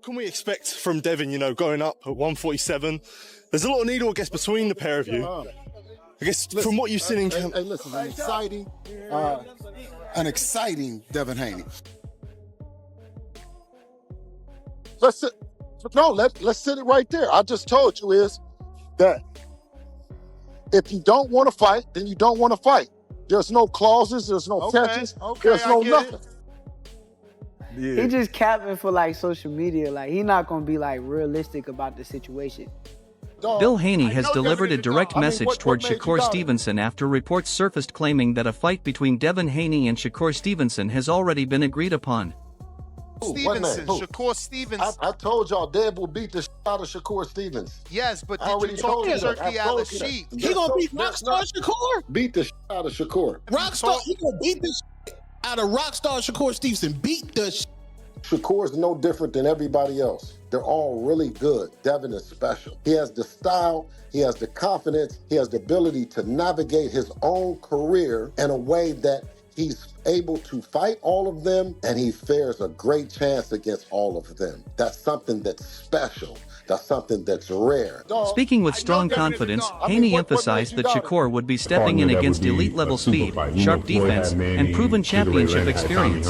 Can we expect from Devin, going up at 147? There's a lot of needle, I guess, between the pair of you. I guess from what you've seen in camp. Hey, listen, an exciting Devin Haney. Let's sit it right there. I just told you is that if you don't want to fight, then you don't want to fight. There's no clauses, there's no tensions, there's no nothing. Yeah. He just capping for social media. He not gonna be realistic about the situation. Bill Haney has delivered a direct message toward Shakur Stevenson after reports surfaced claiming that a fight between Devin Haney and Shakur Stevenson has already been agreed upon. Shakur Stevenson. I told y'all Dev will beat the shit out of Shakur Stevenson. Yes, but did you talk to Turkey out of sheet? He gonna beat Rockstar Shakur? Beat the shit out of Shakur. Rockstar, he gonna beat the shit out of Rockstar Shakur Stevenson. Beat the shit. Shakur's no different than everybody else. They're all really good. Devin is special. He has the style, he has the confidence, he has the ability to navigate his own career in a way that he's able to fight all of them, and he fares a great chance against all of them. That's something that's special. That's something that's rare. Speaking with strong confidence, Haney emphasized that Shakur would be stepping in against elite-level speed, sharp defense, and proven championship experience.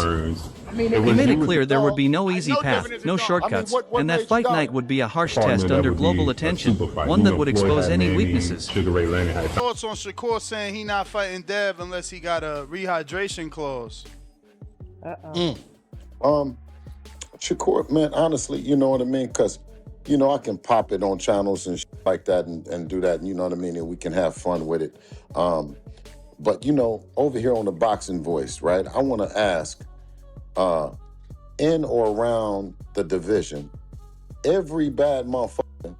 He made it clear there would be no easy path, no shortcuts, and that fight night would be a harsh test under global attention, one that would expose any weaknesses. Thoughts on Shakur saying he not fighting Dev unless he got a rehydration clause? Shakur, man, honestly, you know what I mean? Because, I can pop it on channels and like that and do that, and you know what I mean? And we can have fun with it. But, over here on the Boxing Voice, right, I want to ask, in or around the division, every bad motherfucker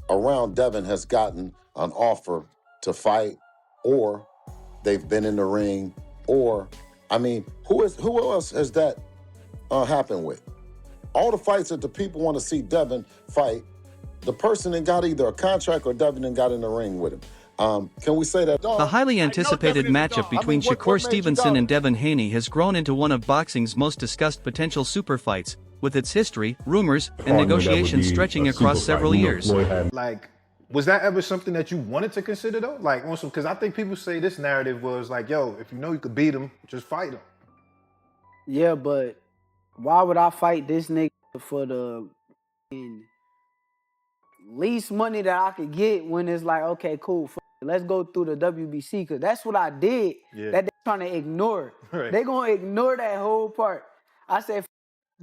around Devin has gotten an offer to fight, or they've been in the ring, or, who else has that happened with? All the fights that the people want to see Devin fight, the person that got either a contract or Devin and got in the ring with him. Can we say that? The highly anticipated matchup between Shakur Stevenson and Devin Haney has grown into one of boxing's most discussed potential super fights, with its history, rumors, and negotiations stretching across several years. Was that ever something that you wanted to consider though? Because I think people say this narrative was yo, if you know you could beat him, just fight him. Yeah, but why would I fight this nigga for the least money that I could get when it's okay, cool, let's go through the WBC, because that's what I did that they're trying to ignore. Right. They're going to ignore that whole part. I said,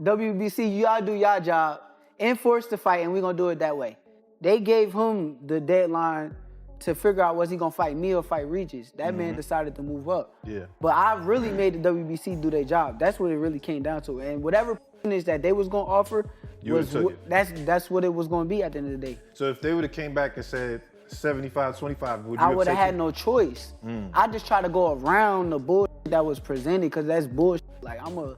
WBC, y'all do y'all job, enforce the fight, and we're going to do it that way. They gave him the deadline to figure out was he going to fight me or fight Regis. That man decided to move up. Yeah. But I really made the WBC do their job. That's what it really came down to. And whatever is that they was going to offer, that's what it was going to be at the end of the day. So if they would have came back and said 75-25, would you I would have had no choice. I just try to go around the bullshit that was presented, because that's bullshit. I'm a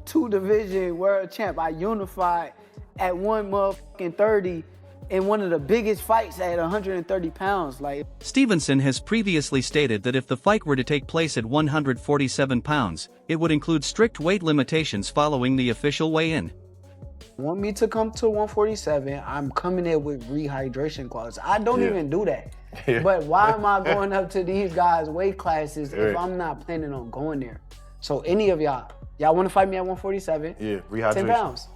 2-division world champ. I unified at 130 in one of the biggest fights at 130 pounds. Stevenson has previously stated that if the fight were to take place at 147 pounds, it would include strict weight limitations following the official weigh-in. Want me to come to 147, I'm coming in with rehydration clause. I don't even do that. But why am I going up to these guys' weight classes if I'm not planning on going there? So any of y'all want to fight me at 147? Yeah, rehydration. 10 pounds.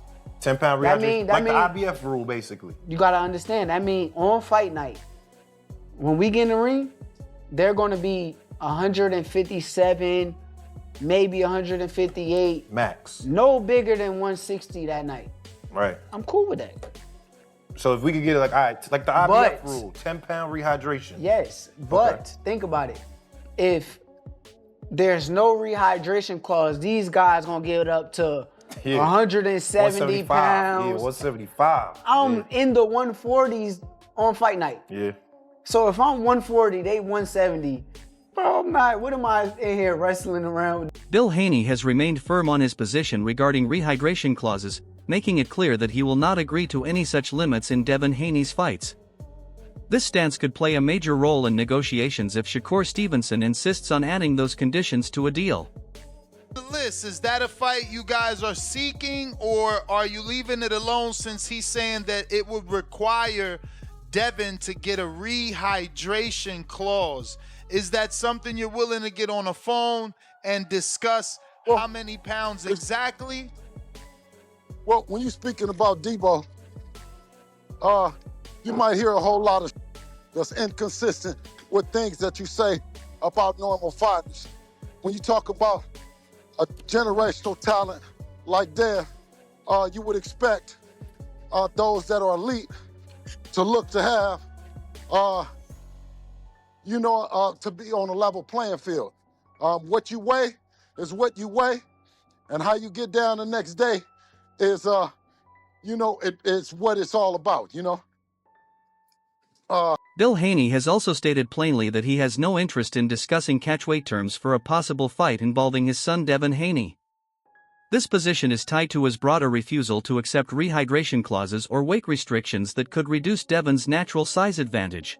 10-pound rehydration, the IBF rule, basically. You got to understand, that means on fight night, when we get in the ring, they're going to be 157, maybe 158. Max. No bigger than 160 that night. Right. I'm cool with that. So if we could get it the IBF rule, 10-pound rehydration. Yes, but think about it. If there's no rehydration clause, these guys going to get it up to 170 pounds. Yeah, 175. I'm in the 140s on fight night. Yeah. So if I'm 140, they 170. Bro, what am I in here wrestling around with? Bill Haney has remained firm on his position regarding rehydration clauses, making it clear that he will not agree to any such limits in Devin Haney's fights. This stance could play a major role in negotiations if Shakur Stevenson insists on adding those conditions to a deal. The list, is that a fight you guys are seeking, or are you leaving it alone since he's saying that it would require Devin to get a rehydration clause? Is that something you're willing to get on a phone and discuss how many pounds exactly? Well, when you're speaking about Debo, you might hear a whole lot of that's inconsistent with things that you say about normal fighters. When you talk about a generational talent like Dev, you would expect those that are elite to look to have, to be on a level playing field. What you weigh is what you weigh, and how you get down the next day is, it's what it's all about, Bill Haney has also stated plainly that he has no interest in discussing catchweight terms for a possible fight involving his son Devin Haney. This position is tied to his broader refusal to accept rehydration clauses or weight restrictions that could reduce Devin's natural size advantage.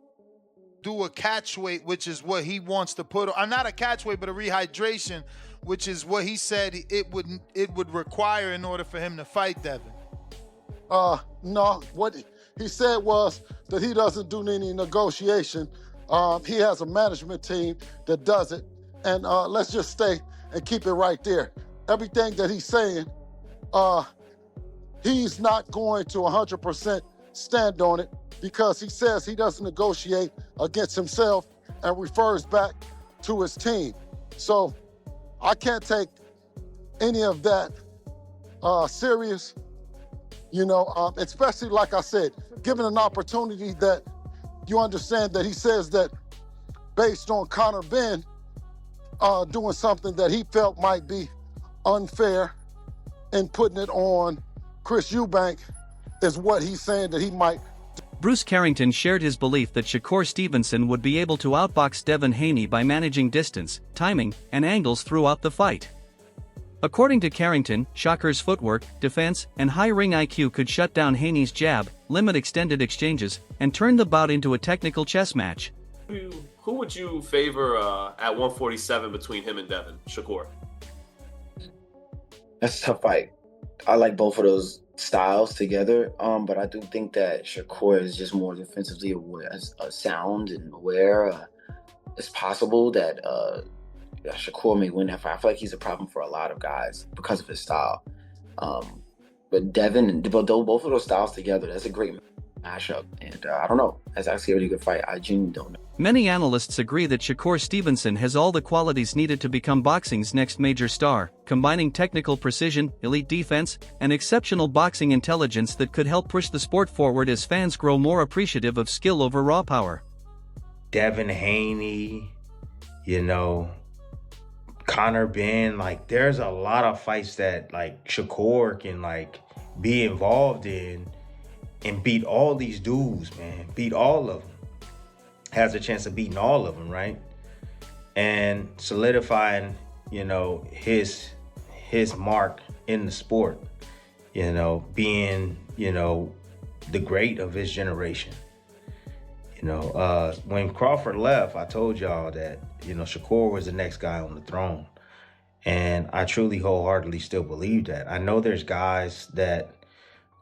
Do a catchweight, which is what he wants to put on. Not a catchweight, but a rehydration, which is what he said it would require in order for him to fight Devin. No, what he said was that he doesn't do any negotiation. He has a management team that does it. And let's just stay and keep it right there. Everything that he's saying, he's not going to 100% stand on it, because he says he doesn't negotiate against himself and refers back to his team. So I can't take any of that serious, especially, like I said, given an opportunity that you understand that he says that based on Conor Ben doing something that he felt might be unfair and putting it on Chris Eubank is what he's saying that he might. Bruce Carrington shared his belief that Shakur Stevenson would be able to outbox Devin Haney by managing distance, timing, and angles throughout the fight. According to Carrington, Shakur's footwork, defense, and high ring IQ could shut down Haney's jab, limit extended exchanges, and turn the bout into a technical chess match. Who would you favor at 147 between him and Devin? Shakur? That's a tough fight. I like both of those styles together, but I do think that Shakur is just more defensively aware, sound and aware. It's possible that Shakur may win that fight. I feel like he's a problem for a lot of guys because of his style. But Devin and both of those styles together, that's a great matchup. And I don't know. That's actually a really good fight. I genuinely don't know. Many analysts agree that Shakur Stevenson has all the qualities needed to become boxing's next major star, combining technical precision, elite defense, and exceptional boxing intelligence that could help push the sport forward as fans grow more appreciative of skill over raw power. Devin Haney, Conor Ben, there's a lot of fights that Shakur can be involved in and beat all these dudes, man. Beat all of them. Has a chance of beating all of them, right? And solidifying, his mark in the sport, being, the great of his generation. When Crawford left, I told y'all that, Shakur was the next guy on the throne. And I truly wholeheartedly still believe that. I know there's guys that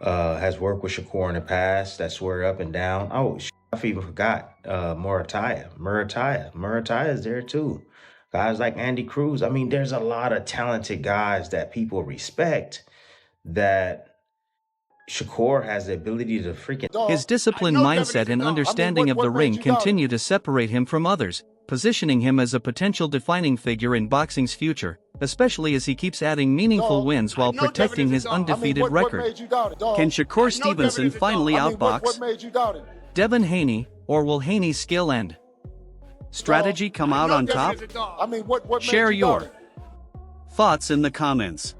has worked with Shakur in the past that swear up and down. Oh, I even forgot Murataya is there too. Guys like Andy Cruz. I mean, there's a lot of talented guys that people respect that Shakur has the ability to freaking... His disciplined mindset and understanding of the ring continue to separate him from others, positioning him as a potential defining figure in boxing's future, especially as he keeps adding meaningful wins while protecting his undefeated record. Can Shakur Stevenson finally outbox Devin Haney, or will Haney's skill end? Strategy come out on top? Share your thoughts in the comments.